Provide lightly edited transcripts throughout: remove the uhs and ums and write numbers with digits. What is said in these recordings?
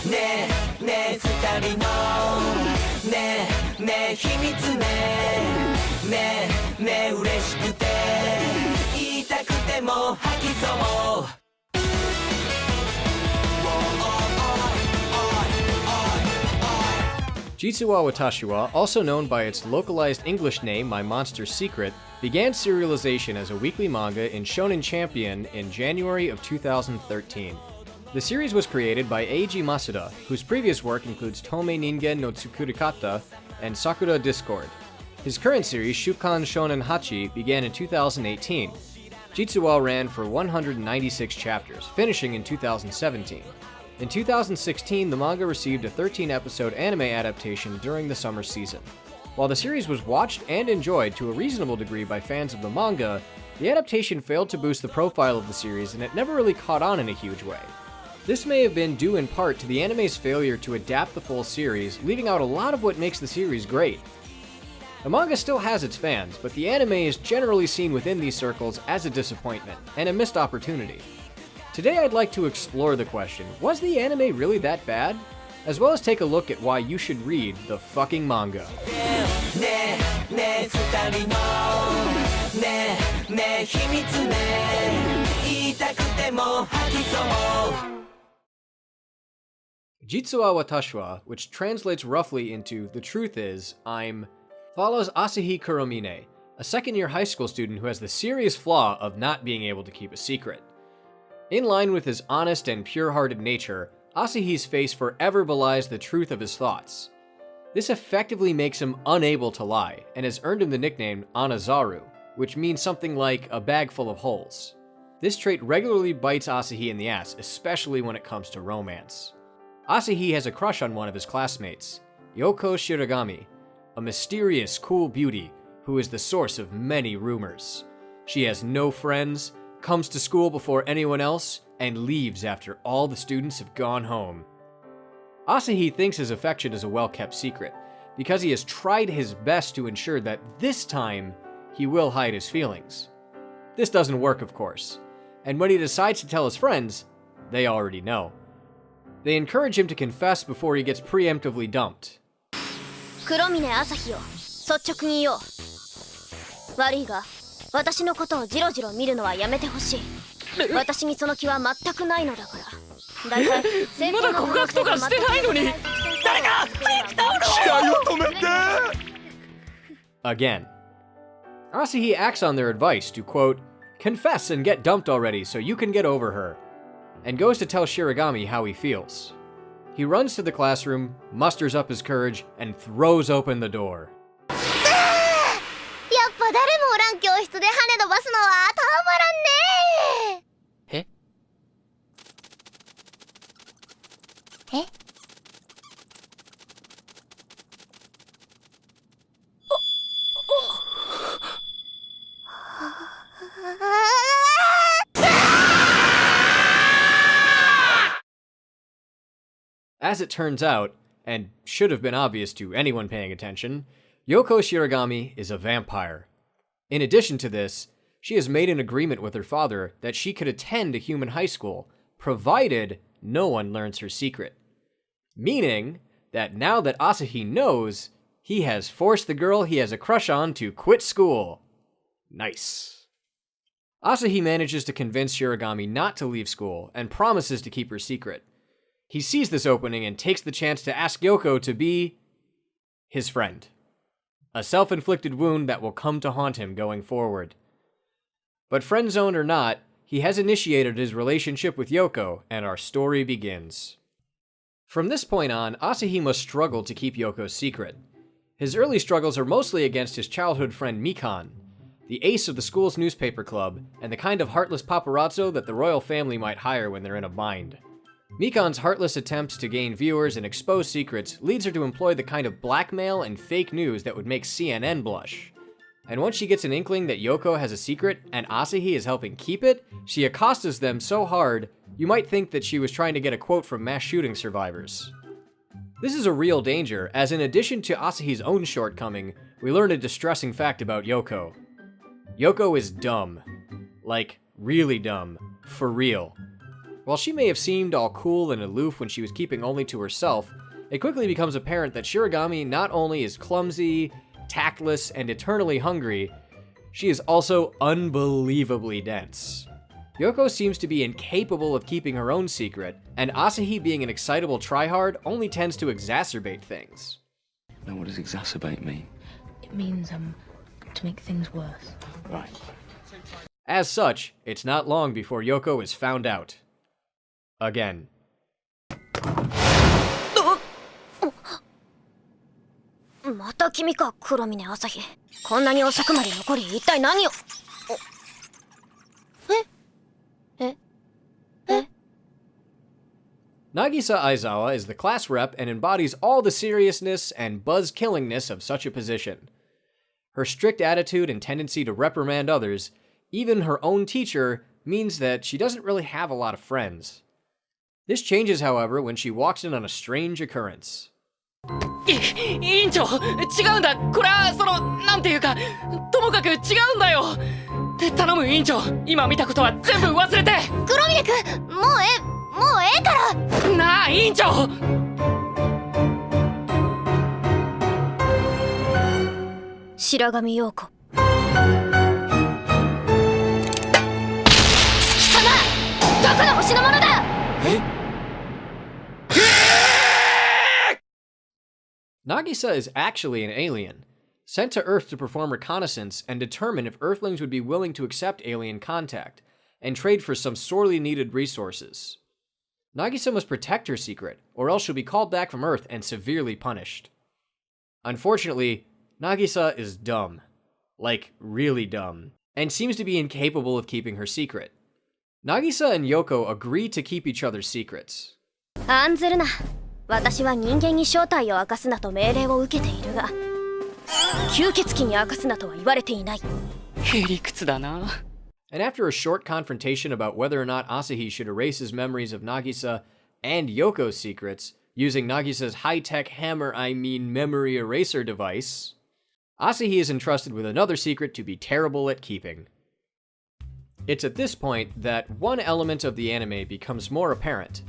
ねえねえ二人のねえねえ秘密ねねえねえ嬉しくて言いたくても吐きそう Jitsu wa Watashi wa, also known by its localized English name My Monster's Secret, began serialization as a weekly manga in Shonen Champion in January of 2013. The series was created by Eiji Masuda, whose previous work includes Tomei Ningen no Tsukurikata and Sakura Discord. His current series, Shukan Shonen Hachi, began in 2018. Jitsu wa ran for 196 chapters, finishing in 2017. In 2016, the manga received a 13-episode anime adaptation during the summer season. While the series was watched and enjoyed to a reasonable degree by fans of the manga, the adaptation failed to boost the profile of the series and it never really caught on in a huge way. This may have been due in part to the anime's failure to adapt the full series, leaving out a lot of what makes the series great. The manga still has its fans, but the anime is generally seen within these circles as a disappointment and a missed opportunity. Today I'd like to explore the question, was the anime really that bad? As well as take a look at why you should read the fucking manga. Jitsu wa Watashi wa, which translates roughly into The Truth Is, I'm, follows Asahi Kuromine, a second-year high school student who has the serious flaw of not being able to keep a secret. In line with his honest and pure-hearted nature, Asahi's face forever belies the truth of his thoughts. This effectively makes him unable to lie, and has earned him the nickname Anazaru, which means something like a bag full of holes. This trait regularly bites Asahi in the ass, especially when it comes to romance. Asahi has a crush on one of his classmates, Yoko Shiragami, a mysterious, cool beauty who is the source of many rumors. She has no friends, comes to school before anyone else, and leaves after all the students have gone home. Asahi thinks his affection is a well-kept secret, because he has tried his best to ensure that this time he will hide his feelings. This doesn't work, of course, and when he decides to tell his friends, they already know. They encourage him to confess before he gets preemptively dumped. 黒峰朝日よ、率直に言おう。悪いが、私のことをジロジロ見るのはやめてほしい。私にその気は全くないのだから。だいたいまだ告白とかしてないのに。誰かフリークタオルを。試合を止めて。Again. Asahi acts on their advice to, quote, confess and get dumped already so you can get over her, and goes to tell Shiragami how he feels. He runs to the classroom, musters up his courage, and throws open the door. やっぱ誰もおらん教室で羽伸ばすのはたまらんねえ。え？ As it turns out, and should have been obvious to anyone paying attention, Yoko Shiragami is a vampire. In addition to this, she has made an agreement with her father that she could attend a human high school, provided no one learns her secret. Meaning that now that Asahi knows, he has forced the girl he has a crush on to quit school. Nice. Asahi manages to convince Shiragami not to leave school and promises to keep her secret. He sees this opening and takes the chance to ask Yoko to be his friend. A self-inflicted wound that will come to haunt him going forward. But friend-zoned or not, he has initiated his relationship with Yoko, and our story begins. From this point on, Asahi must struggle to keep Yoko's secret. His early struggles are mostly against his childhood friend Mikan, the ace of the school's newspaper club, and the kind of heartless paparazzo that the royal family might hire when they're in a bind. Mikan's heartless attempts to gain viewers and expose secrets leads her to employ the kind of blackmail and fake news that would make CNN blush. And once she gets an inkling that Yoko has a secret and Asahi is helping keep it, she accosts them so hard, you might think that she was trying to get a quote from mass shooting survivors. This is a real danger, as in addition to Asahi's own shortcoming, we learn a distressing fact about Yoko. Yoko is dumb. Like, really dumb. For real. While she may have seemed all cool and aloof when she was keeping only to herself, it quickly becomes apparent that Shirogami not only is clumsy, tactless, and eternally hungry, she is also unbelievably dense. Yoko seems to be incapable of keeping her own secret, and Asahi being an excitable tryhard only tends to exacerbate things. Now what does exacerbate mean? It means, to make things worse. Right. As such, it's not long before Yoko is found out. Again. また君か、黒峰朝日。こんなに遅くまで残り、一体何を。Nagisa Aizawa is the class rep and embodies all the seriousness and buzz-killingness of such a position. Her strict attitude and tendency to reprimand others, even her own teacher, means that she doesn't really have a lot of friends. This changes, however, when she walks in on a strange occurrence. 委員長、違うんだ。これはなんていうか、ともかく違うんだよ。頼む委員長、今見たことは全部忘れて。黒峰君、もうええから。なあ委員長。白神陽子。貴様、どこの星のものだ。Nagisa is actually an alien, sent to Earth to perform reconnaissance and determine if Earthlings would be willing to accept alien contact, and trade for some sorely needed resources. Nagisa must protect her secret, or else she'll be called back from Earth and severely punished. Unfortunately, Nagisa is dumb. Like, really dumb, and seems to be incapable of keeping her secret. Nagisa and Yoko agree to keep each other's secrets. 案ずるな。私は人間に正体を明かすなと命令を受けているが、吸血鬼に明かすなとは言われていない。へりくつだな。And after a short confrontation about whether or not Asahi should erase his memories of Nagisa and Yoko's secrets using Nagisa's high-tech memory eraser device, Asahi is entrusted with another secret to be terrible at keeping. It's at this point that one element of the anime becomes more apparent.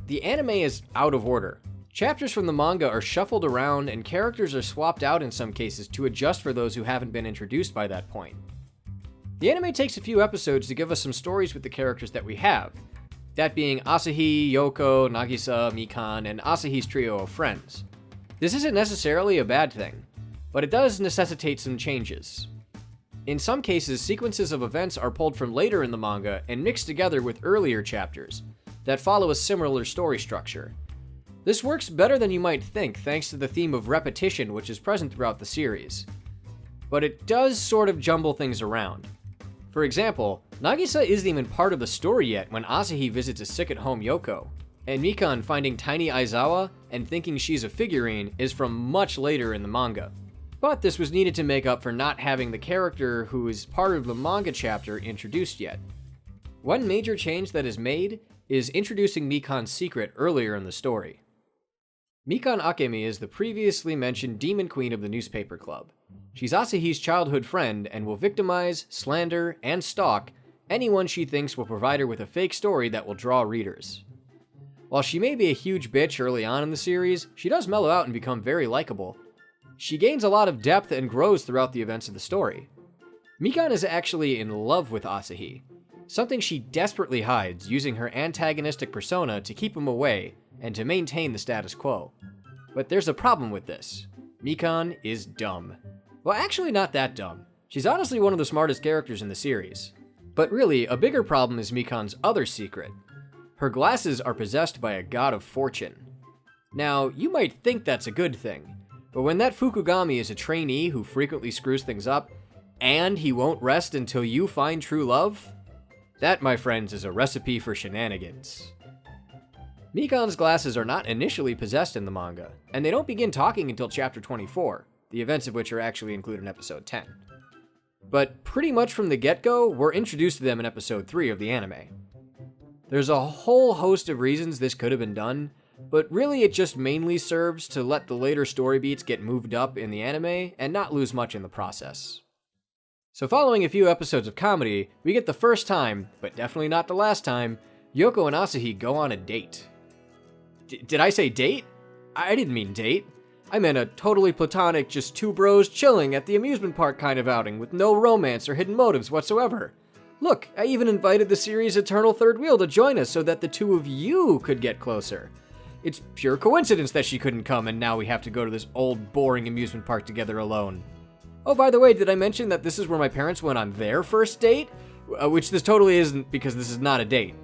The anime is out of order. Chapters from the manga are shuffled around and characters are swapped out in some cases to adjust for those who haven't been introduced by that point. The anime takes a few episodes to give us some stories with the characters that we have, that being Asahi, Yoko, Nagisa, Mikan, and Asahi's trio of friends. This isn't necessarily a bad thing, but it does necessitate some changes. In some cases, sequences of events are pulled from later in the manga and mixed together with earlier chapters that follow a similar story structure. This works better than you might think thanks to the theme of repetition which is present throughout the series. But it does sort of jumble things around. For example, Nagisa isn't even part of the story yet when Asahi visits a sick-at-home Yoko, and Mikan finding tiny Aizawa and thinking she's a figurine is from much later in the manga. But this was needed to make up for not having the character who is part of the manga chapter introduced yet. One major change that is made is introducing Mikan's secret earlier in the story. Mikan Akemi is the previously mentioned demon queen of the newspaper club. She's Asahi's childhood friend and will victimize, slander, and stalk anyone she thinks will provide her with a fake story that will draw readers. While she may be a huge bitch early on in the series, she does mellow out and become very likable. She gains a lot of depth and grows throughout the events of the story. Mikan is actually in love with Asahi, something she desperately hides using her antagonistic persona to keep him away and to maintain the status quo. But there's a problem with this. Mikan is dumb. Well, actually not that dumb. She's honestly one of the smartest characters in the series. But really, a bigger problem is Mikan's other secret. Her glasses are possessed by a god of fortune. Now, you might think that's a good thing, but when that Fukugami is a trainee who frequently screws things up, and he won't rest until you find true love, that, my friends, is a recipe for shenanigans. Mikan's glasses are not initially possessed in the manga, and they don't begin talking until chapter 24, the events of which are actually included in episode 10. But pretty much from the get-go, we're introduced to them in episode 3 of the anime. There's a whole host of reasons this could have been done, but really it just mainly serves to let the later story beats get moved up in the anime and not lose much in the process. So following a few episodes of comedy, we get the first time, but definitely not the last time, Yoko and Asahi go on a date. Did I say date? I didn't mean date. I meant a totally platonic, just two bros chilling at the amusement park kind of outing with no romance or hidden motives whatsoever. Look, I even invited the series' eternal third wheel to join us so that the two of you could get closer. It's pure coincidence that she couldn't come and now we have to go to this old, boring amusement park together alone. Oh, by the way, did I mention that this is where my parents went on their first date? Which this totally isn't, because this is not a date.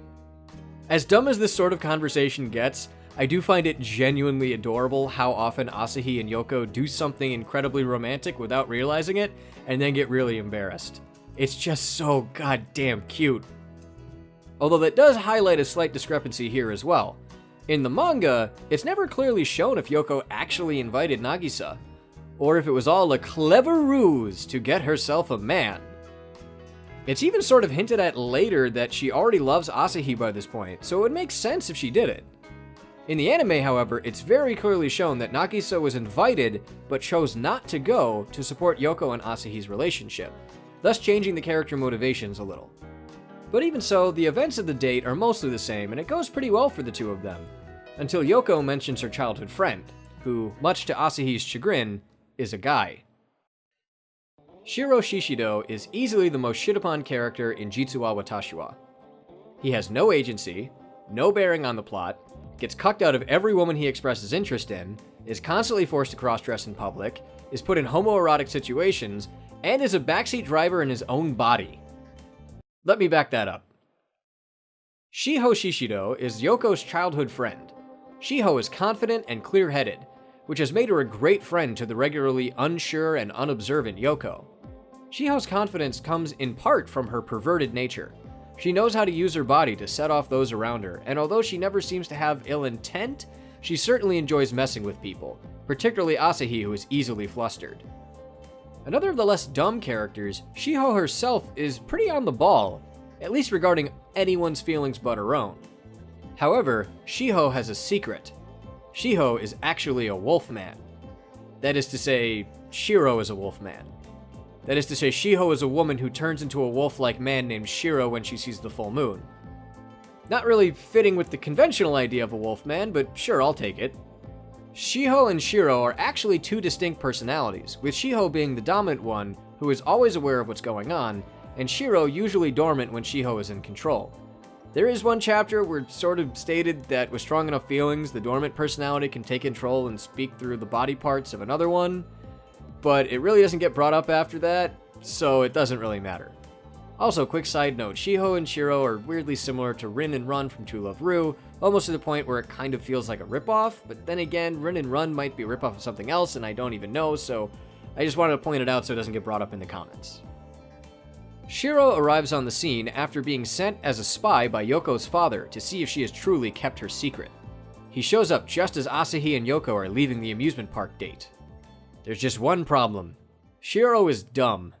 As dumb as this sort of conversation gets, I do find it genuinely adorable how often Asahi and Yoko do something incredibly romantic without realizing it, and then get really embarrassed. It's just so goddamn cute. Although that does highlight a slight discrepancy here as well. In the manga, it's never clearly shown if Yoko actually invited Nagisa, or if it was all a clever ruse to get herself a man. It's even sort of hinted at later that she already loves Asahi by this point, so it would make sense if she did it. In the anime, however, it's very clearly shown that Nagisa was invited, but chose not to go to support Yoko and Asahi's relationship, thus changing the character motivations a little. But even so, the events of the date are mostly the same, and it goes pretty well for the two of them, until Yoko mentions her childhood friend, who, much to Asahi's chagrin, is a guy. Shiho Shishito is easily the most shit-upon character in Jitsu wa Watashi wa. He has no agency, no bearing on the plot, gets cucked out of every woman he expresses interest in, is constantly forced to cross-dress in public, is put in homoerotic situations, and is a backseat driver in his own body. Let me back that up. Shiho Shishito is Yoko's childhood friend. Shiho is confident and clear-headed, which has made her a great friend to the regularly unsure and unobservant Yoko. Shiho's confidence comes in part from her perverted nature. She knows how to use her body to set off those around her, and although she never seems to have ill intent, she certainly enjoys messing with people, particularly Asahi, who is easily flustered. Another of the less dumb characters, Shiho herself is pretty on the ball, at least regarding anyone's feelings but her own. However, Shiho has a secret. Shiho is actually a wolfman. That is to say, Shiro is a wolfman. That is to say, Shiho is a woman who turns into a wolf-like man named Shiro when she sees the full moon. Not really fitting with the conventional idea of a wolfman, but sure, I'll take it. Shiho and Shiro are actually two distinct personalities, with Shiho being the dominant one, who is always aware of what's going on, and Shiro usually dormant when Shiho is in control. There is one chapter where it's sort of stated that with strong enough feelings, the dormant personality can take control and speak through the body parts of another one, but it really doesn't get brought up after that, so it doesn't really matter. Also, quick side note, Shiho and Shiro are weirdly similar to Rin and Run from To Love Ru, almost to the point where it kind of feels like a ripoff, but then again, Rin and Run might be a ripoff of something else and I don't even know, so I just wanted to point it out so it doesn't get brought up in the comments. Shiro arrives on the scene after being sent as a spy by Yoko's father to see if she has truly kept her secret. He shows up just as Asahi and Yoko are leaving the amusement park date. There's just one problem. Shiro is dumb.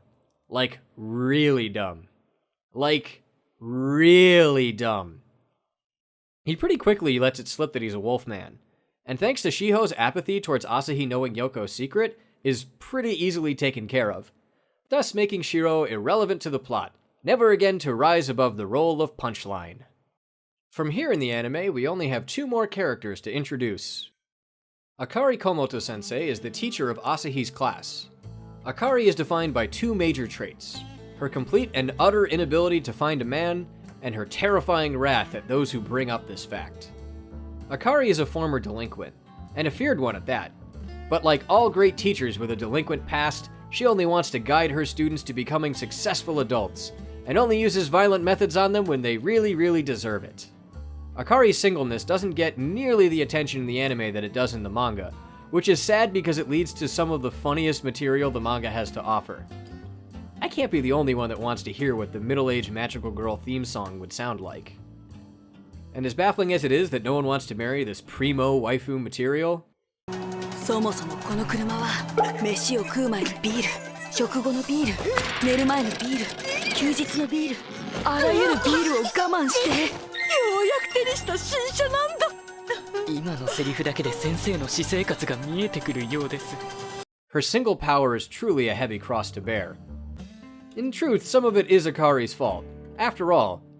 Like, really dumb. Like, really dumb. He pretty quickly lets it slip that he's a wolfman, and thanks to Shiho's apathy towards Asahi knowing Yoko's secret, is pretty easily taken care of, thus making Shiro irrelevant to the plot, never again to rise above the role of punchline. From here in the anime, we only have two more characters to introduce. Akari Komoto-sensei is the teacher of Asahi's class. Akari is defined by two major traits: her complete and utter inability to find a man, and her terrifying wrath at those who bring up this fact. Akari is a former delinquent, and a feared one at that, but like all great teachers with a delinquent past, she only wants to guide her students to becoming successful adults, and only uses violent methods on them when they really deserve it. Akari's singleness doesn't get nearly the attention in the anime that it does in the manga, which is sad because it leads to some of the funniest material the manga has to offer. I can't be the only one that wants to hear what the middle-aged magical girl theme song would sound like. And as baffling as it is that no one wants to marry this primo waifu material, そもそもこの車は飯を食う前のビール、食後のビール、寝る前のビール、休日のビール、あらゆるビールを我慢してようやく手にした新車なんだ。今のセリフだけで先生の私生活が見えてくるようです。 Her single power is truly a heavy cross to bear. In truth, some of it is Akari's fault. After all,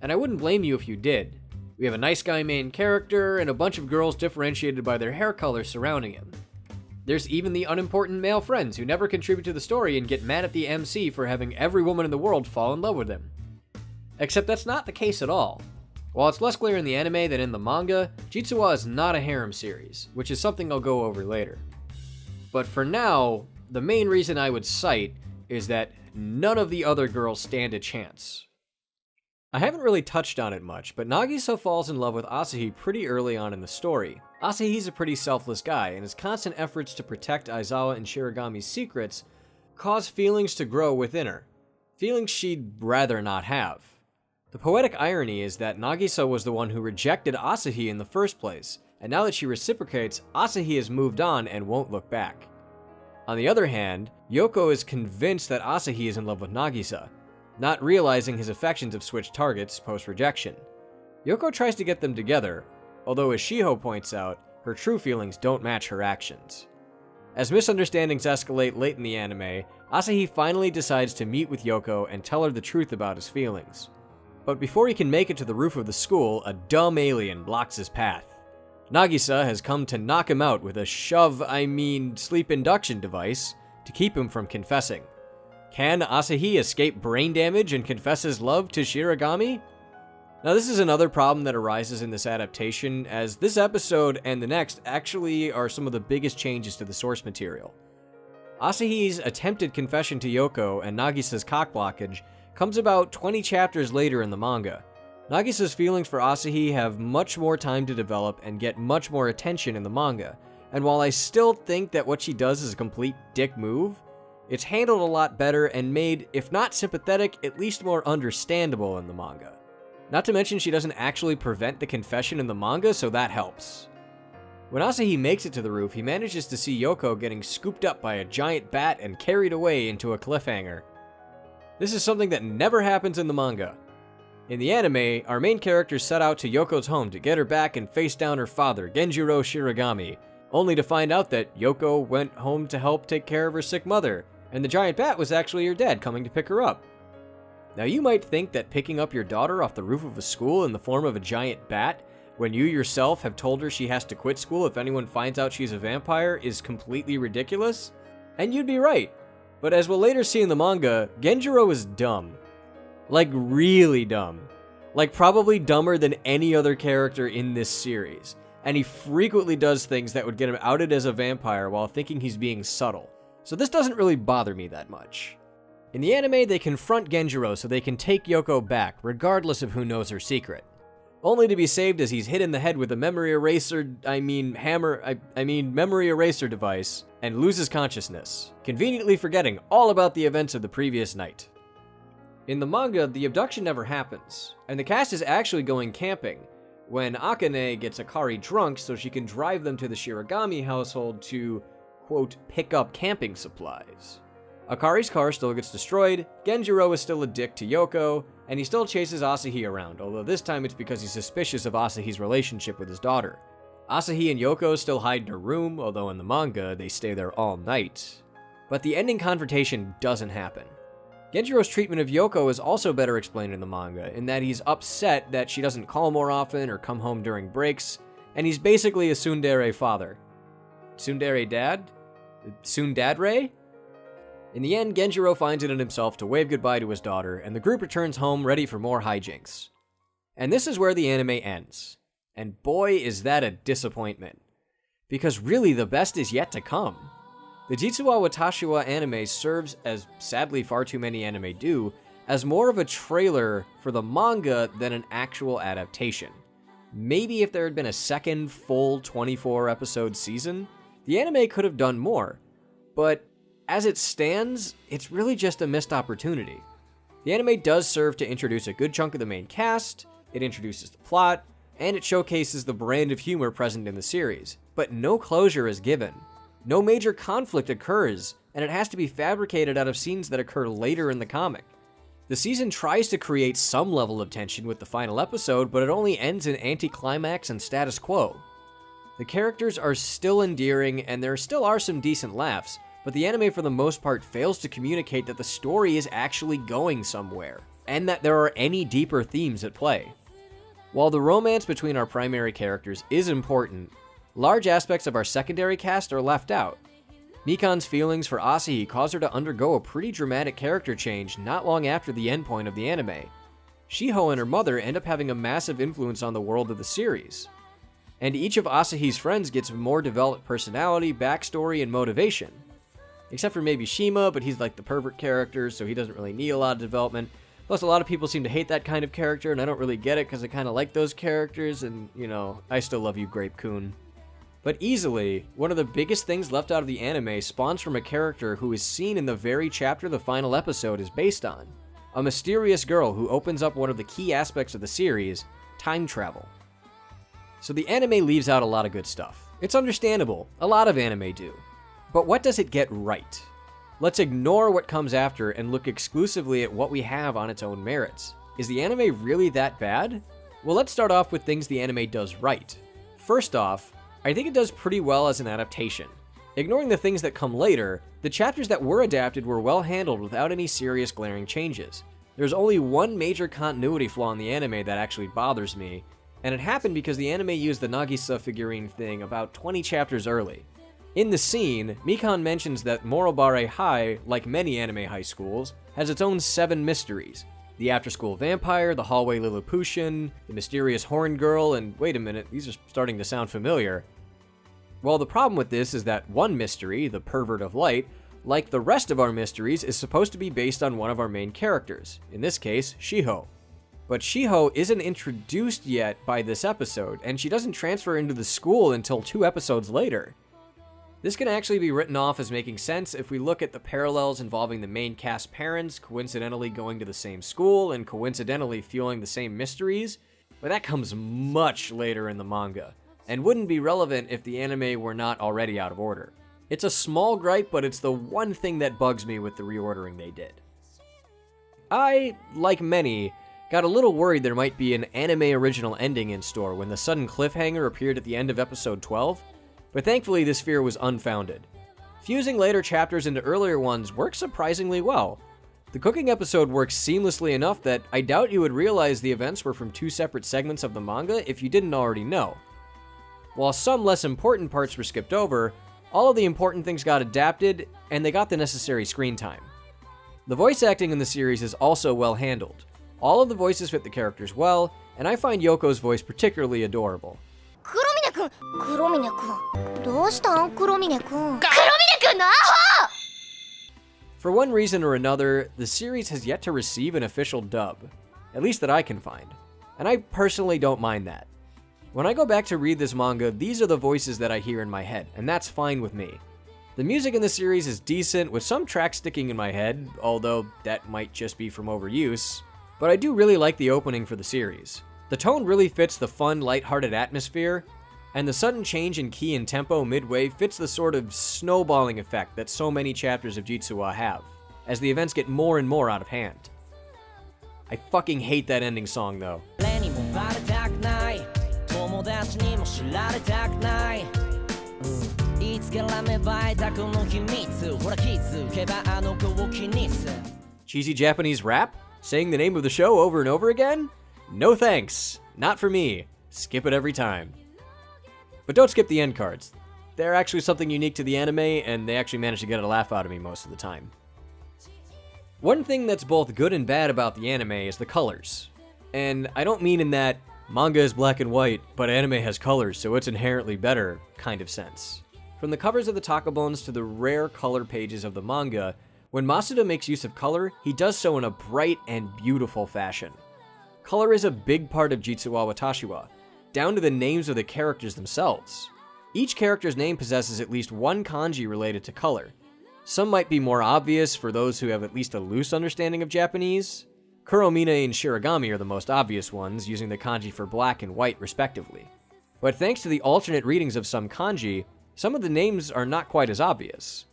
And I wouldn't blame you if you did. We have a nice guy main character, and a bunch of girls differentiated by their hair color surrounding him. There's even the unimportant male friends who never contribute to the story and get mad at the MC for having every woman in the world fall in love with him. Except that's not the case at all. While it's less clear in the anime than in the manga, Jitsu is not a harem series, which is something I'll go over later. But for now, the main reason I would cite is that none of the other girls stand a chance. I haven't really touched on it much, but Nagisa falls in love with Asahi pretty early on in the story. Asahi's a pretty selfless guy, and his constant efforts to protect Aizawa and Shirogami's secrets cause feelings to grow within her. Feelings she'd rather not have. The poetic irony is that Nagisa was the one who rejected Asahi in the first place, and now that she reciprocates, Asahi has moved on and won't look back. On the other hand, Yoko is convinced that Asahi is in love with Nagisa, not realizing his affections have switched targets post-rejection. Yoko tries to get them together, although as Shiho points out, her true feelings don't match her actions. As misunderstandings escalate late in the anime, Asahi finally decides to meet with Yoko and tell her the truth about his feelings. But before he can make it to the roof of the school, a dumb alien blocks his path. Nagisa has come to knock him out with a sleep induction device to keep him from confessing. Can Asahi escape brain damage and confess his love to Shirogami? Now this is another problem that arises in this adaptation, as this episode and the next actually are some of the biggest changes to the source material. Asahi's attempted confession to Yoko and Nagisa's cock blockage comes about 20 chapters later in the manga. Nagisa's feelings for Asahi have much more time to develop and get much more attention in the manga, and while I still think that what she does is a complete dick move, it's handled a lot better and made, if not sympathetic, at least more understandable in the manga. Not to mention she doesn't actually prevent the confession in the manga, so that helps. When Asahi makes it to the roof, he manages to see Yoko getting scooped up by a giant bat and carried away into a cliffhanger. This is something that never happens in the manga. In the anime, our main characters set out to Yoko's home to get her back and face down her father, Genjiro Shirogami, only to find out that Yoko went home to help take care of her sick mother, and the giant bat was actually her dad coming to pick her up. Now you might think that picking up your daughter off the roof of a school in the form of a giant bat, when you yourself have told her she has to quit school if anyone finds out she's a vampire, is completely ridiculous? And you'd be right. But as we'll later see in the manga, Genjiro is dumb. Like really dumb. Like probably dumber than any other character in this series. And he frequently does things that would get him outed as a vampire while thinking he's being subtle. So this doesn't really bother me that much. In the anime, they confront Genjiro so they can take Yoko back, regardless of who knows her secret. Only to be saved as he's hit in the head with a memory eraser device, and loses consciousness, conveniently forgetting all about the events of the previous night. In the manga, the abduction never happens, and the cast is actually going camping, when Akane gets Akari drunk so she can drive them to the Shirogami household to, quote, pick up camping supplies. Akari's car still gets destroyed, Genjiro is still a dick to Yoko, and he still chases Asahi around, although this time it's because he's suspicious of Asahi's relationship with his daughter. Asahi and Yoko still hide in her room, although in the manga, they stay there all night. But the ending confrontation doesn't happen. Genjiro's treatment of Yoko is also better explained in the manga, in that he's upset that she doesn't call more often or come home during breaks, and he's basically a tsundere father. Tsundere dad? Tsundadre? In the end, Genjiro finds it in himself to wave goodbye to his daughter, and the group returns home ready for more hijinks. And this is where the anime ends. And boy, is that a disappointment. Because really, the best is yet to come. The Jitsu wa Watashi wa anime serves, as sadly far too many anime do, as more of a trailer for the manga than an actual adaptation. Maybe if there had been a second full 24-episode season, the anime could have done more. But as it stands, it's really just a missed opportunity. The anime does serve to introduce a good chunk of the main cast, it introduces the plot, and it showcases the brand of humor present in the series, but no closure is given. No major conflict occurs, and it has to be fabricated out of scenes that occur later in the comic. The season tries to create some level of tension with the final episode, but it only ends in anticlimax and status quo. The characters are still endearing, and there still are some decent laughs, but the anime for the most part fails to communicate that the story is actually going somewhere. and that there are any deeper themes at play. While the romance between our primary characters is important, large aspects of our secondary cast are left out. Mikan's feelings for Asahi cause her to undergo a pretty dramatic character change not long after the endpoint of the anime. Shiho and her mother end up having a massive influence on the world of the series. And each of Asahi's friends gets more developed personality, backstory, and motivation. Except for maybe Shima, but he's like the pervert character, so he doesn't really need a lot of development. Plus, a lot of people seem to hate that kind of character, and I don't really get it because I kind of like those characters, and, you know, I still love you, Grape-kun. But easily, one of the biggest things left out of the anime spawns from a character who is seen in the very chapter the final episode is based on. A mysterious girl who opens up one of the key aspects of the series, time travel. So the anime leaves out a lot of good stuff. It's understandable, a lot of anime do. But what does it get right? Let's ignore what comes after and look exclusively at what we have on its own merits. Is the anime really that bad? Well, let's start off with things the anime does right. First off, I think it does pretty well as an adaptation. Ignoring the things that come later, the chapters that were adapted were well handled without any serious glaring changes. There's only one major continuity flaw in the anime that actually bothers me, and it happened because the anime used the Nagisa figurine thing about 20 chapters early. In the scene, Mikan mentions that Morobare High, like many anime high schools, has its own 7 mysteries. The after-school vampire, the hallway Lilliputian, the mysterious horn girl, and wait a minute, these are starting to sound familiar. Well, the problem with this is that one mystery, the pervert of light, like the rest of our mysteries, is supposed to be based on one of our main characters, in this case, Shiho. But Shiho isn't introduced yet by this episode, and she doesn't transfer into the school until 2 episodes later. This can actually be written off as making sense if we look at the parallels involving the main cast parents coincidentally going to the same school and coincidentally fueling the same mysteries, but that comes much later in the manga, and wouldn't be relevant if the anime were not already out of order. It's a small gripe, but it's the one thing that bugs me with the reordering they did. I, like many, got a little worried there might be an anime original ending in store when the sudden cliffhanger appeared at the end of episode 12, but thankfully this fear was unfounded. Fusing later chapters into earlier ones works surprisingly well. The cooking episode works seamlessly enough that I doubt you would realize the events were from 2 separate segments of the manga if you didn't already know. While some less important parts were skipped over, all of the important things got adapted, and they got the necessary screen time. The voice acting in the series is also well handled. All of the voices fit the characters well, and I find Yoko's voice particularly adorable. 黒峰くん黒峰くんどうしたん黒峰くん黒峰くんのアホ For one reason or another, the series has yet to receive an official dub, at least that I can find, and I personally don't mind that. When I go back to read this manga, these are the voices that I hear in my head, and that's fine with me. The music in the series is decent, with some tracks sticking in my head, although that might just be from overuse, but I do really like the opening for the series. The tone really fits the fun, lighthearted atmosphere, and the sudden change in key and tempo midway fits the sort of snowballing effect that so many chapters of Jitsu have, as the events get more and more out of hand. I fucking hate that ending song though. Cheesy Japanese rap? Saying the name of the show over and over again? No thanks. Not for me. Skip it every time. But don't skip the end cards. They're actually something unique to the anime, and they actually manage to get a laugh out of me most of the time. One thing that's both good and bad about the anime is the colors. And I don't mean in that manga is black and white, but anime has colors, so it's inherently better kind of sense. From the covers of the takobones to the rare color pages of the manga, when Masuda makes use of color, he does so in a bright and beautiful fashion. Color is a big part of Jitsu wa Watashi wa, down to the names of the characters themselves. Each character's name possesses at least one kanji related to color. Some might be more obvious for those who have at least a loose understanding of Japanese. Kuromine and Shiragami are the most obvious ones, using the kanji for black and white respectively. But thanks to the alternate readings of some kanji, some of the names are not quite as obvious.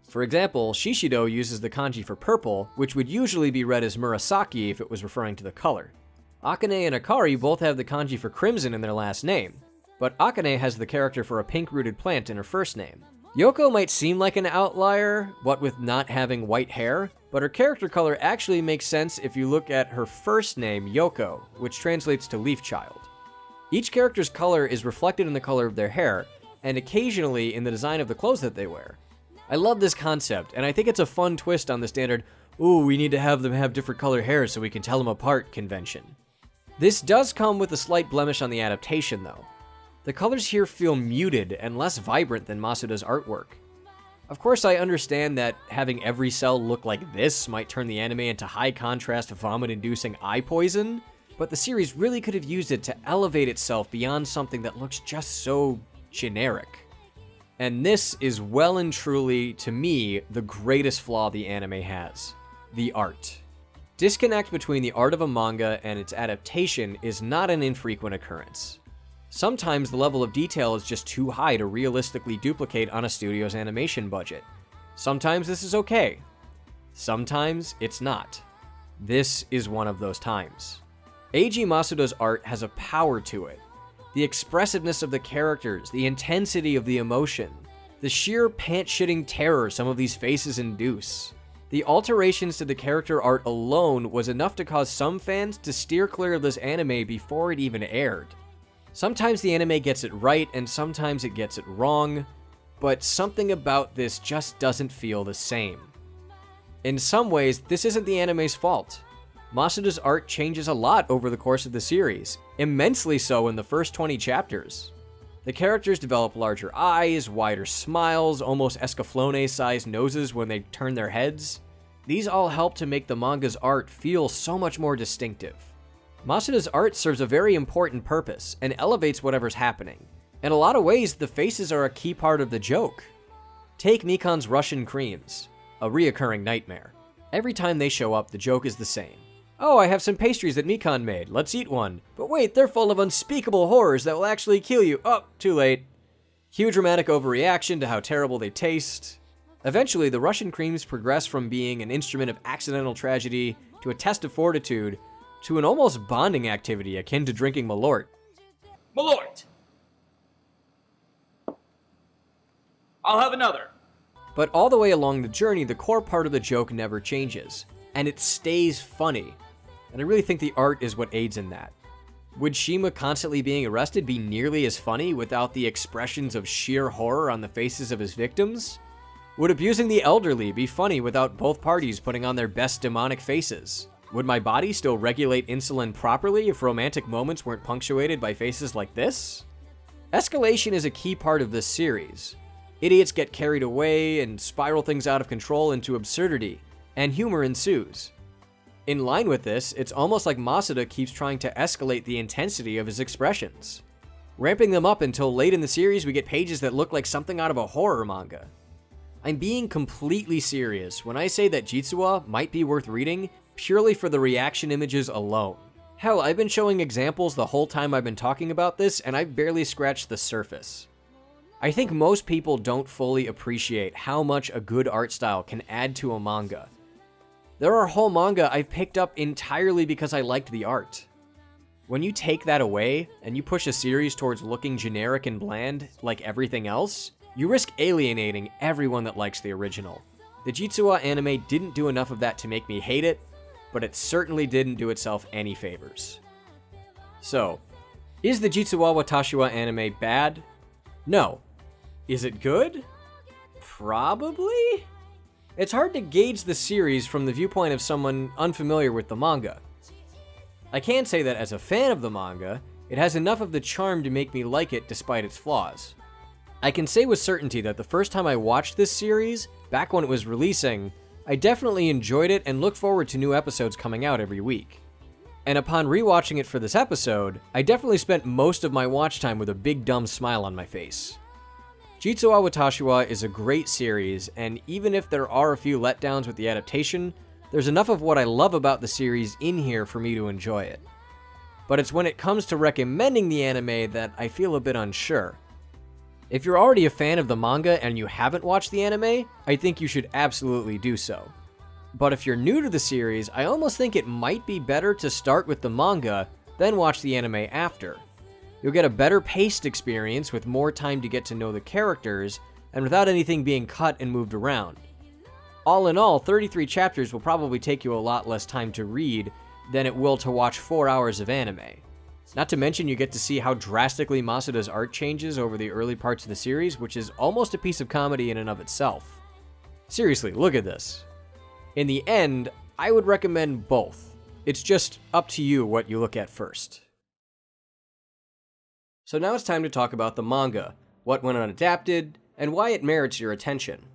For example, Shishido uses the kanji for purple, which would usually be read as Murasaki if it was referring to the color. Akane and Akari both have the kanji for crimson in their last name, but Akane has the character for a pink-rooted plant in her first name. Yoko might seem like an outlier, what with not having white hair, but her character color actually makes sense if you look at her first name, Yoko, which translates to leaf child. Each character's color is reflected in the color of their hair, and occasionally in the design of the clothes that they wear. I love this concept, and I think it's a fun twist on the standard, ooh, we need to have them have different color hair so we can tell them apart convention. This does come with a slight blemish on the adaptation, though. The colors here feel muted and less vibrant than Masuda's artwork. Of course, I understand that having every cell look like this might turn the anime into high-contrast, vomit-inducing eye poison, but the series really could have used it to elevate itself beyond something that looks just so generic. And this is well and truly, to me, the greatest flaw the anime has: the art. Disconnect between the art of a manga and its adaptation is not an infrequent occurrence. Sometimes the level of detail is just too high to realistically duplicate on a studio's animation budget. Sometimes this is okay. Sometimes it's not. This is one of those times. Eiji Masuda's art has a power to it. The expressiveness of the characters, the intensity of the emotion, the sheer pants-shitting terror some of these faces induce. The alterations to the character art alone was enough to cause some fans to steer clear of this anime before it even aired. Sometimes the anime gets it right, and sometimes it gets it wrong, but something about this just doesn't feel the same. In some ways, this isn't the anime's fault. Masuda's art changes a lot over the course of the series, immensely so in the first 20 chapters. The characters develop larger eyes, wider smiles, almost Escaflowne-sized noses when they turn their heads. These all help to make the manga's art feel so much more distinctive. Masuda's art serves a very important purpose and elevates whatever's happening. In a lot of ways, the faces are a key part of the joke. Take Mikan's Russian creams, a reoccurring nightmare. Every time they show up, the joke is the same. Oh, I have some pastries that Mikan made, let's eat one. But wait, they're full of unspeakable horrors that will actually kill you. Oh, too late. Cue dramatic overreaction to how terrible they taste. Eventually, the Russian creams progress from being an instrument of accidental tragedy to a test of fortitude to an almost bonding activity akin to drinking Malort. Malort! I'll have another. But all the way along the journey, the core part of the joke never changes, and it stays funny. And I really think the art is what aids in that. Would Shima constantly being arrested be nearly as funny without the expressions of sheer horror on the faces of his victims? Would abusing the elderly be funny without both parties putting on their best demonic faces? Would my body still regulate insulin properly if romantic moments weren't punctuated by faces like this? Escalation is a key part of this series. Idiots get carried away and spiral things out of control into absurdity, and humor ensues. In line with this, it's almost like Masuda keeps trying to escalate the intensity of his expressions, ramping them up until late in the series we get pages that look like something out of a horror manga. I'm being completely serious when I say that Jitsuwa might be worth reading purely for the reaction images alone. Hell, I've been showing examples the whole time I've been talking about this, and I've barely scratched the surface. I think most people don't fully appreciate how much a good art style can add to a manga. There are whole manga I've picked up entirely because I liked the art. When you take that away, and you push a series towards looking generic and bland, like everything else, you risk alienating everyone that likes the original. The Jitsuwa anime didn't do enough of that to make me hate it, but it certainly didn't do itself any favors. So, is the Jitsuwa Watashiwa anime bad? No. Is it good? Probably? It's hard to gauge the series from the viewpoint of someone unfamiliar with the manga. I can say that as a fan of the manga, it has enough of the charm to make me like it despite its flaws. I can say with certainty that the first time I watched this series, back when it was releasing, I definitely enjoyed it and look forward to new episodes coming out every week. And upon rewatching it for this episode, I definitely spent most of my watch time with a big dumb smile on my face. Jitsuwa Watashiwa is a great series, and even if there are a few letdowns with the adaptation, there's enough of what I love about the series in here for me to enjoy it. But it's when it comes to recommending the anime that I feel a bit unsure. If you're already a fan of the manga and you haven't watched the anime, I think you should absolutely do so. But if you're new to the series, I almost think it might be better to start with the manga, then watch the anime after. You'll get a better paced experience with more time to get to know the characters, and without anything being cut and moved around. All in all, 33 chapters will probably take you a lot less time to read than it will to watch 4 hours of anime. Not to mention you get to see how drastically Masuda's art changes over the early parts of the series, which is almost a piece of comedy in and of itself. Seriously, look at this. In the end, I would recommend both. It's just up to you what you look at first. So now it's time to talk about the manga, what went unadapted, and why it merits your attention.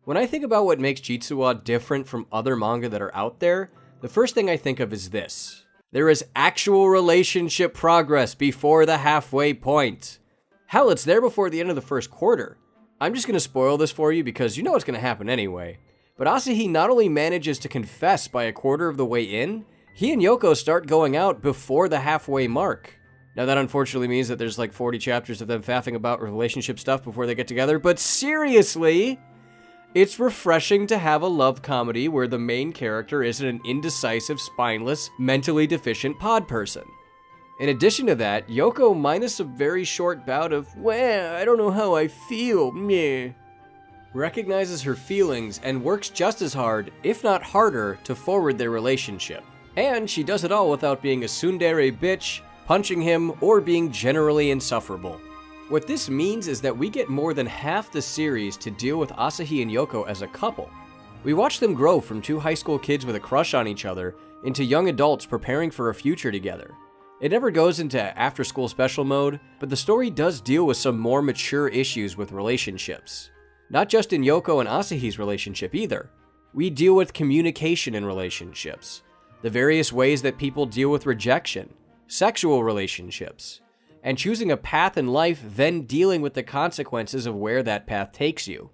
When I think about what makes Jitsu different from other manga that are out there, the first thing I think of is this. There is actual relationship progress before the halfway point. Hell, it's there before the end of the first quarter. I'm just going to spoil this for you because you know what's going to happen anyway. But Asahi not only manages to confess by a quarter of the way in, he and Yoko start going out before the halfway mark. Now that unfortunately means that there's like 40 chapters of them faffing about relationship stuff before they get together, but seriously, it's refreshing to have a love comedy where the main character isn't an indecisive, spineless, mentally deficient pod person. In addition to that, Yoko, minus a very short bout of, well, I don't know how I feel, meh, recognizes her feelings and works just as hard, if not harder, to forward their relationship. And she does it all without being a tsundere bitch, punching him, or being generally insufferable. What this means is that we get more than half the series to deal with Asahi and Yoko as a couple. We watch them grow from two high school kids with a crush on each other into young adults preparing for a future together. It never goes into after-school special mode, but the story does deal with some more mature issues with relationships. Not just in Yoko and Asahi's relationship either. We deal with communication in relationships, the various ways that people deal with rejection, sexual relationships, and choosing a path in life, then dealing with the consequences of where that path takes you.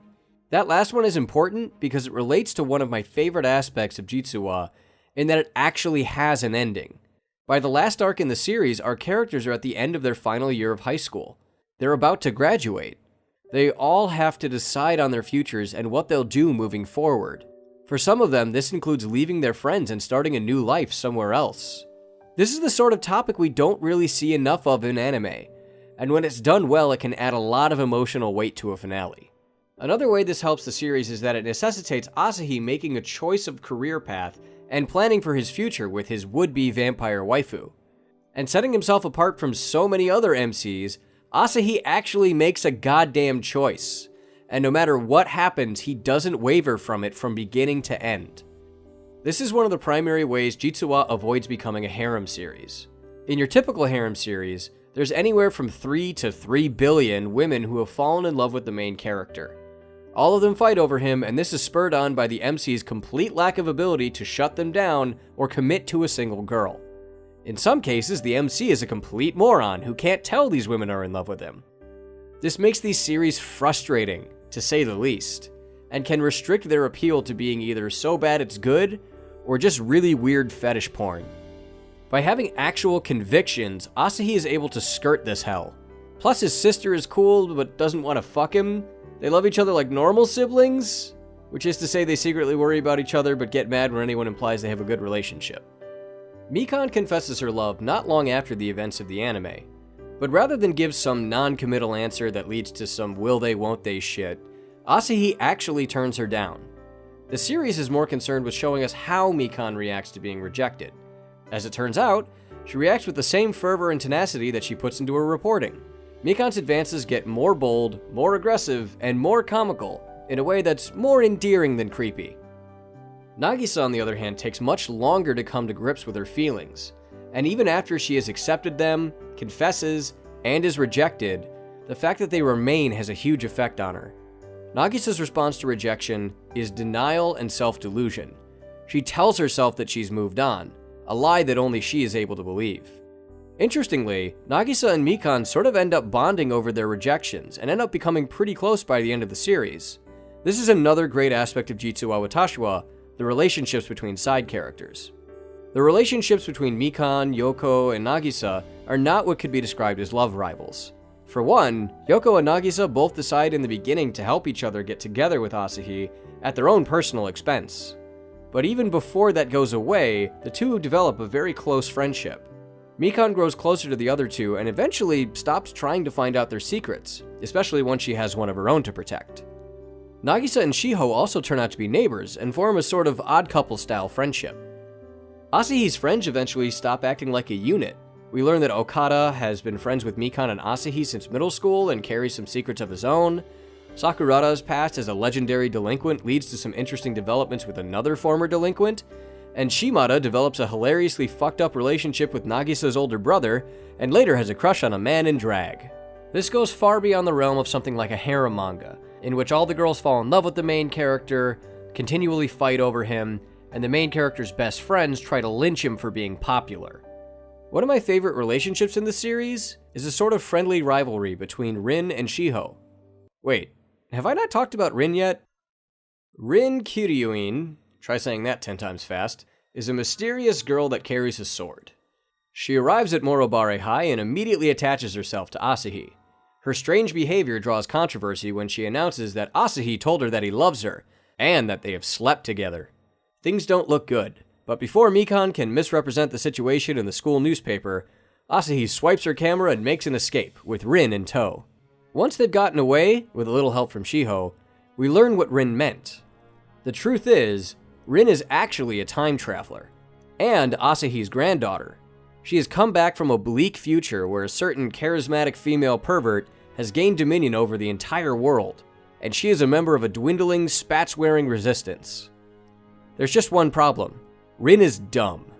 That last one is important because it relates to one of my favorite aspects of Jitsu in that it actually has an ending. By the last arc in the series, our characters are at the end of their final year of high school. They're about to graduate. They all have to decide on their futures and what they'll do moving forward. For some of them, this includes leaving their friends and starting a new life somewhere else. This is the sort of topic we don't really see enough of in anime, and when it's done well, it can add a lot of emotional weight to a finale. Another way this helps the series is that it necessitates Asahi making a choice of career path and planning for his future with his would-be vampire waifu. And setting himself apart from so many other MCs, Asahi actually makes a goddamn choice, and no matter what happens, he doesn't waver from it from beginning to end. This is one of the primary ways Jitsu avoids becoming a harem series. In your typical harem series, there's anywhere from 3 to 3 billion women who have fallen in love with the main character. All of them fight over him, and this is spurred on by the MC's complete lack of ability to shut them down or commit to a single girl. In some cases, the MC is a complete moron who can't tell these women are in love with him. This makes these series frustrating, to say the least, and can restrict their appeal to being either so bad it's good, or just really weird fetish porn. By having actual convictions, Asahi is able to skirt this hell. Plus his sister is cool, but doesn't want to fuck him. They love each other like normal siblings, which is to say they secretly worry about each other but get mad when anyone implies they have a good relationship. Mikan confesses her love not long after the events of the anime, but rather than give some non-committal answer that leads to some will they won't they shit, Asahi actually turns her down. The series is more concerned with showing us how Mikan reacts to being rejected. As it turns out, she reacts with the same fervor and tenacity that she puts into her reporting. Mikan's advances get more bold, more aggressive, and more comical in a way that's more endearing than creepy. Nagisa, on the other hand, takes much longer to come to grips with her feelings, and even after she has accepted them, confesses, and is rejected, the fact that they remain has a huge effect on her. Nagisa's response to rejection is denial and self-delusion. She tells herself that she's moved on, a lie that only she is able to believe. Interestingly, Nagisa and Mikan sort of end up bonding over their rejections and end up becoming pretty close by the end of the series. This is another great aspect of Jitsu wa Watashi, the relationships between side characters. The relationships between Mikan, Yoko, and Nagisa are not what could be described as love rivals. For one, Yoko and Nagisa both decide in the beginning to help each other get together with Asahi at their own personal expense. But even before that goes away, the two develop a very close friendship. Mikan grows closer to the other two and eventually stops trying to find out their secrets, especially once she has one of her own to protect. Nagisa and Shiho also turn out to be neighbors and form a sort of odd couple-style friendship. Asahi's friends eventually stop acting like a unit. We learn that Okada has been friends with Mikan and Asahi since middle school and carries some secrets of his own. Sakurada's past as a legendary delinquent leads to some interesting developments with another former delinquent, and Shimada develops a hilariously fucked up relationship with Nagisa's older brother, and later has a crush on a man in drag. This goes far beyond the realm of something like a harem manga, in which all the girls fall in love with the main character, continually fight over him, and the main character's best friends try to lynch him for being popular. One of my favorite relationships in the series is a sort of friendly rivalry between Rin and Shiho. Wait, have I not talked about Rin yet? Rin Kiryuin, try saying that 10 times fast, is a mysterious girl that carries a sword. She arrives at Morobare High and immediately attaches herself to Asahi. Her strange behavior draws controversy when she announces that Asahi told her that he loves her, and that they have slept together. Things don't look good, but before Mikan can misrepresent the situation in the school newspaper, Asahi swipes her camera and makes an escape, with Rin in tow. Once they've gotten away, with a little help from Shiho, we learn what Rin meant. The truth is, Rin is actually a time traveler, and Asahi's granddaughter. She has come back from a bleak future where a certain charismatic female pervert has gained dominion over the entire world, and she is a member of a dwindling, spats-wearing resistance. There's just one problem. Rin is dumb.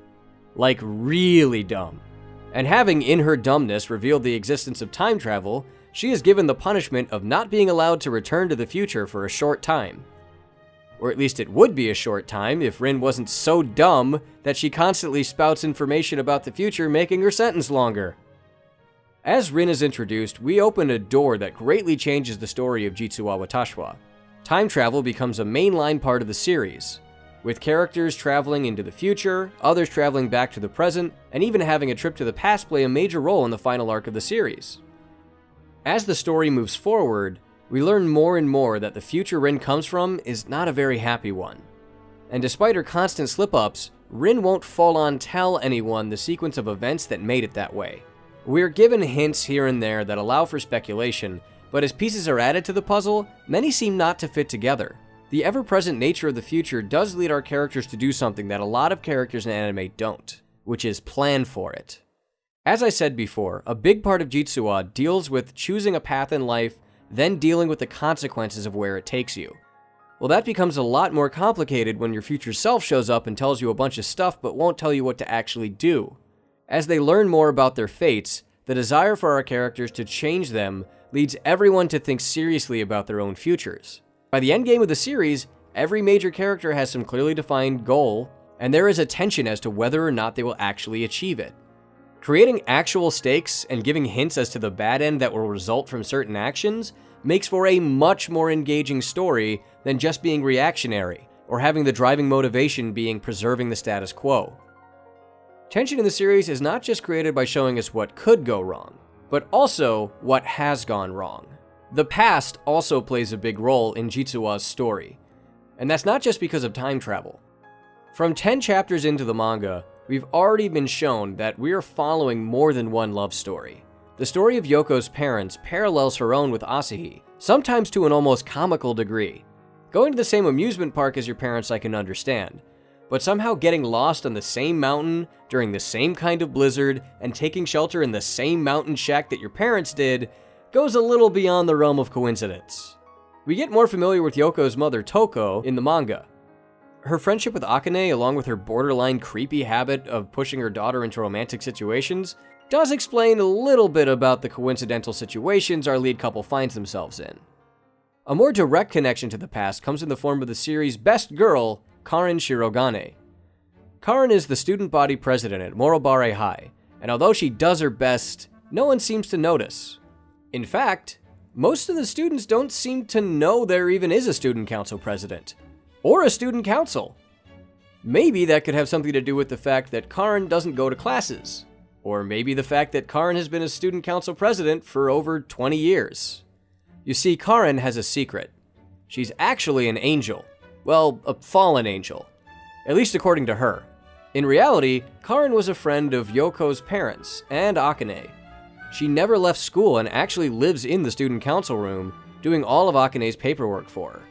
Like, really dumb. And having in her dumbness revealed the existence of time travel, she is given the punishment of not being allowed to return to the future for a short time. Or at least it would be a short time if Rin wasn't so dumb that she constantly spouts information about the future, making her sentence longer. As Rin is introduced, we open a door that greatly changes the story of Jitsu wa Watashi. Time travel becomes a mainline part of the series, with characters traveling into the future, others traveling back to the present, and even having a trip to the past play a major role in the final arc of the series. As the story moves forward, we learn more and more that the future Rin comes from is not a very happy one. And despite her constant slip-ups, Rin won't full-on tell anyone the sequence of events that made it that way. We're given hints here and there that allow for speculation, but as pieces are added to the puzzle, many seem not to fit together. The ever-present nature of the future does lead our characters to do something that a lot of characters in anime don't, which is plan for it. As I said before, a big part of Jitsu deals with choosing a path in life, then dealing with the consequences of where it takes you. Well, that becomes a lot more complicated when your future self shows up and tells you a bunch of stuff but won't tell you what to actually do. As they learn more about their fates, the desire for our characters to change them leads everyone to think seriously about their own futures. By the endgame of the series, every major character has some clearly defined goal, and there is a tension as to whether or not they will actually achieve it. Creating actual stakes and giving hints as to the bad end that will result from certain actions makes for a much more engaging story than just being reactionary, or having the driving motivation being preserving the status quo. Tension in the series is not just created by showing us what could go wrong, but also what has gone wrong. The past also plays a big role in Jitsuwa's story, and that's not just because of time travel. From 10 chapters into the manga, we've already been shown that we are following more than one love story. The story of Yoko's parents parallels her own with Asahi, sometimes to an almost comical degree. Going to the same amusement park as your parents I can understand, but somehow getting lost on the same mountain during the same kind of blizzard and taking shelter in the same mountain shack that your parents did goes a little beyond the realm of coincidence. We get more familiar with Yoko's mother, Toko, in the manga. Her friendship with Akane, along with her borderline creepy habit of pushing her daughter into romantic situations, does explain a little bit about the coincidental situations our lead couple finds themselves in. A more direct connection to the past comes in the form of the series' best girl, Karin Shirogane. Karin is the student body president at Morobare High, and although she does her best, no one seems to notice. In fact, most of the students don't seem to know there even is a student council president, or a student council. Maybe that could have something to do with the fact that Karin doesn't go to classes, or maybe the fact that Karin has been a student council president for over 20 years. You see, Karin has a secret. She's actually an angel. Well, a fallen angel. At least according to her. In reality, Karin was a friend of Yoko's parents and Akane. She never left school and actually lives in the student council room, doing all of Akane's paperwork for her.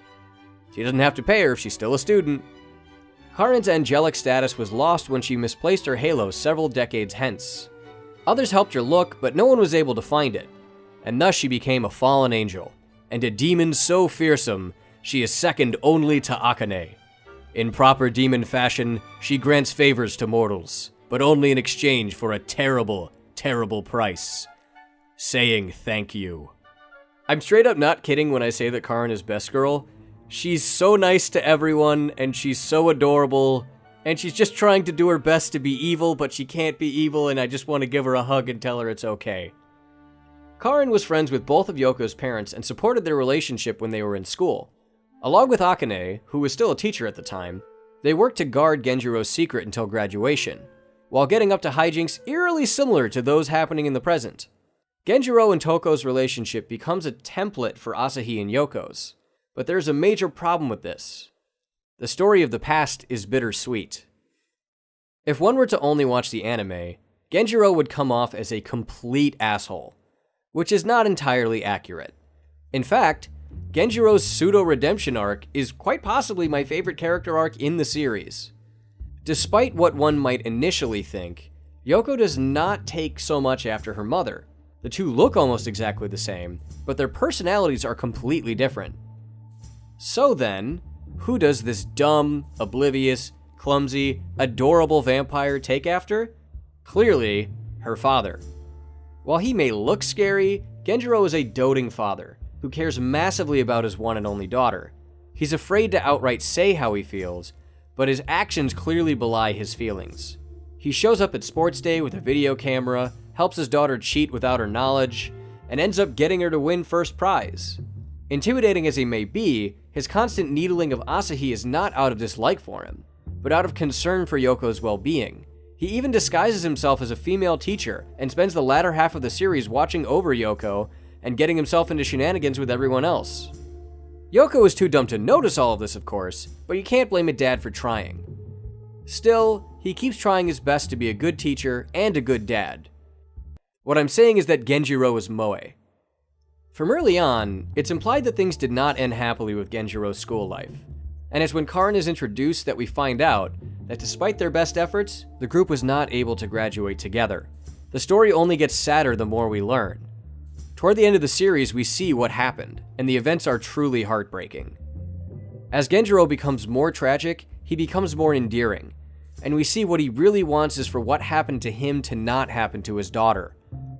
She doesn't have to pay her if she's still a student. Karin's angelic status was lost when she misplaced her halo several decades hence. Others helped her look, but no one was able to find it, and thus she became a fallen angel, and a demon so fearsome she is second only to Akane. In proper demon fashion, she grants favors to mortals, but only in exchange for a terrible, terrible price. Saying thank you. I'm straight up not kidding when I say that Karin is best girl. She's so nice to everyone, and she's so adorable, and she's just trying to do her best to be evil, but she can't be evil, and I just want to give her a hug and tell her it's okay. Karin was friends with both of Yoko's parents and supported their relationship when they were in school. Along with Akane, who was still a teacher at the time, they worked to guard Genjiro's secret until graduation, while getting up to hijinks eerily similar to those happening in the present. Genjiro and Toko's relationship becomes a template for Asahi and Yoko's, but there's a major problem with this. The story of the past is bittersweet. If one were to only watch the anime, Genjiro would come off as a complete asshole, which is not entirely accurate. In fact, Genjiro's pseudo-redemption arc is quite possibly my favorite character arc in the series. Despite what one might initially think, Yoko does not take so much after her mother. The two look almost exactly the same, but their personalities are completely different. So then, who does this dumb, oblivious, clumsy, adorable vampire take after? Clearly, her father. While he may look scary, Genjiro is a doting father who cares massively about his one and only daughter. He's afraid to outright say how he feels, but his actions clearly belie his feelings. He shows up at sports day with a video camera, helps his daughter cheat without her knowledge, and ends up getting her to win first prize. Intimidating as he may be, his constant needling of Asahi is not out of dislike for him, but out of concern for Yoko's well-being. He even disguises himself as a female teacher and spends the latter half of the series watching over Yoko and getting himself into shenanigans with everyone else. Yoko is too dumb to notice all of this, of course, but you can't blame a dad for trying. Still, he keeps trying his best to be a good teacher and a good dad. What I'm saying is that Genjiro is moe. From early on, it's implied that things did not end happily with Genjiro's school life, and it's when Karin is introduced that we find out that despite their best efforts, the group was not able to graduate together. The story only gets sadder the more we learn. Toward the end of the series, we see what happened, and the events are truly heartbreaking. As Genjiro becomes more tragic, he becomes more endearing, and we see what he really wants is for what happened to him to not happen to his daughter.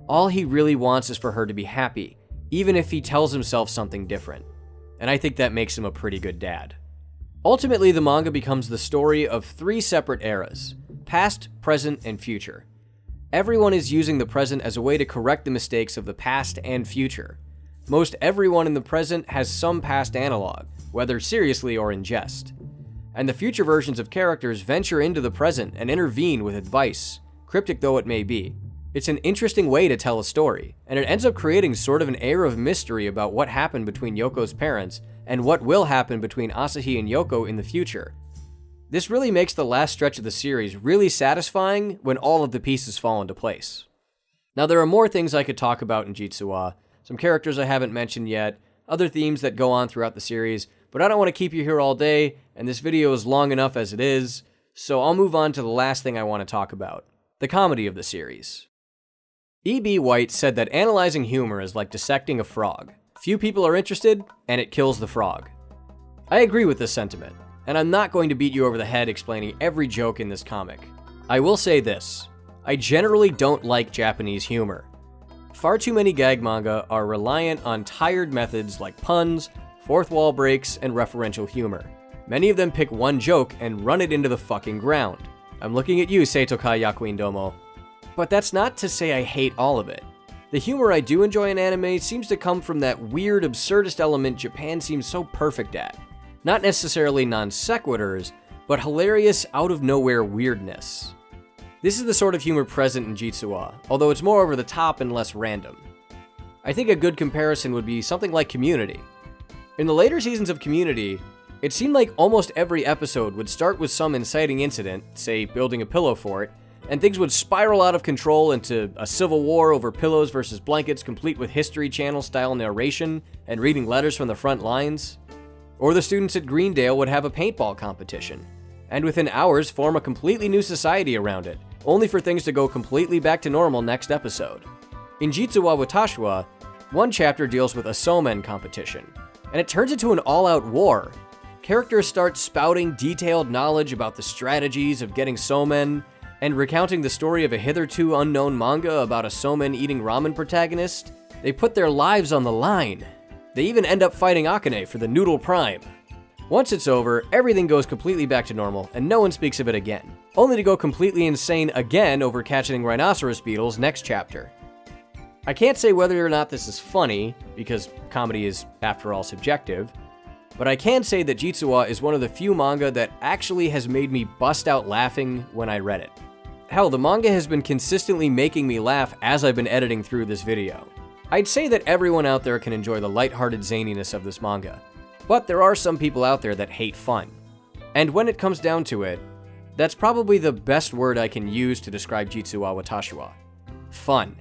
All he really wants is for her to be happy, even if he tells himself something different. And I think that makes him a pretty good dad. Ultimately, the manga becomes the story of 3 separate eras: past, present, and future. Everyone is using the present as a way to correct the mistakes of the past and future. Most everyone in the present has some past analog, whether seriously or in jest. And the future versions of characters venture into the present and intervene with advice, cryptic though it may be. It's an interesting way to tell a story, and it ends up creating sort of an air of mystery about what happened between Yoko's parents and what will happen between Asahi and Yoko in the future. This really makes the last stretch of the series really satisfying when all of the pieces fall into place. Now, there are more things I could talk about in Jitsu, some characters I haven't mentioned yet, other themes that go on throughout the series, but I don't want to keep you here all day, and this video is long enough as it is, so I'll move on to the last thing I want to talk about, the comedy of the series. E.B. White said that analyzing humor is like dissecting a frog. Few people are interested, and it kills the frog. I agree with this sentiment, and I'm not going to beat you over the head explaining every joke in this comic. I will say this: I generally don't like Japanese humor. Far too many gag manga are reliant on tired methods like puns, fourth wall breaks, and referential humor. Many of them pick one joke and run it into the fucking ground. I'm looking at you, Seitokai Yakuin Domo. But that's not to say I hate all of it. The humor I do enjoy in anime seems to come from that weird, absurdist element Japan seems so perfect at. Not necessarily non sequiturs, but hilarious, out-of-nowhere weirdness. This is the sort of humor present in Jitsu, although it's more over the top and less random. I think a good comparison would be something like Community. In the later seasons of Community, It seemed like almost every episode would start with some inciting incident, say building a pillow fort, and things would spiral out of control into a civil war over pillows versus blankets complete with History Channel style narration and reading letters from the front lines. Or the students at Greendale would have a paintball competition, and within hours form a completely new society around it, only for things to go completely back to normal next episode. In Jitsu wa Watashi, one chapter deals with a Somen competition, and it turns into an all-out war. Characters start spouting detailed knowledge about the strategies of getting Somen, and recounting the story of a hitherto unknown manga about a Somen eating ramen protagonist. They put their lives on the line. They even end up fighting Akane for the Noodle Prime. Once it's over, everything goes completely back to normal, and no one speaks of it again, only to go completely insane again over catching rhinoceros beetles next chapter. I can't say whether or not this is funny, because comedy is, after all, subjective, but I can say that Jitsu is one of the few manga that actually has made me bust out laughing when I read it. Hell, the manga has been consistently making me laugh as I've been editing through this video. I'd say that everyone out there can enjoy the lighthearted zaniness of this manga, but there are some people out there that hate fun. And when it comes down to it, that's probably the best word I can use to describe Jitsu wa Watashi wa. Fun.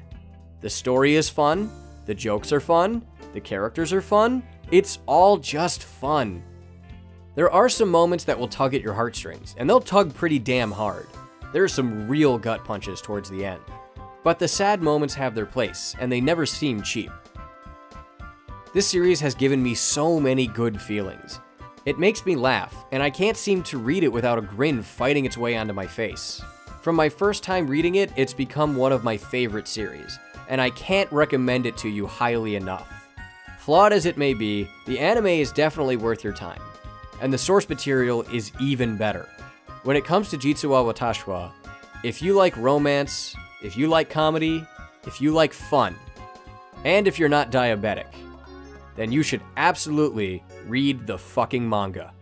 The story is fun, the jokes are fun, the characters are fun, it's all just fun. There are some moments that will tug at your heartstrings, and they'll tug pretty damn hard. There are some real gut punches towards the end. But the sad moments have their place, and they never seem cheap. This series has given me so many good feelings. It makes me laugh, and I can't seem to read it without a grin fighting its way onto my face. From my first time reading it, it's become one of my favorite series, and I can't recommend it to you highly enough. Flawed as it may be, the anime is definitely worth your time, and the source material is even better. When it comes to Jitsu wa Watashi wa, if you like romance, if you like comedy, if you like fun, and if you're not diabetic, then you should absolutely read the fucking manga.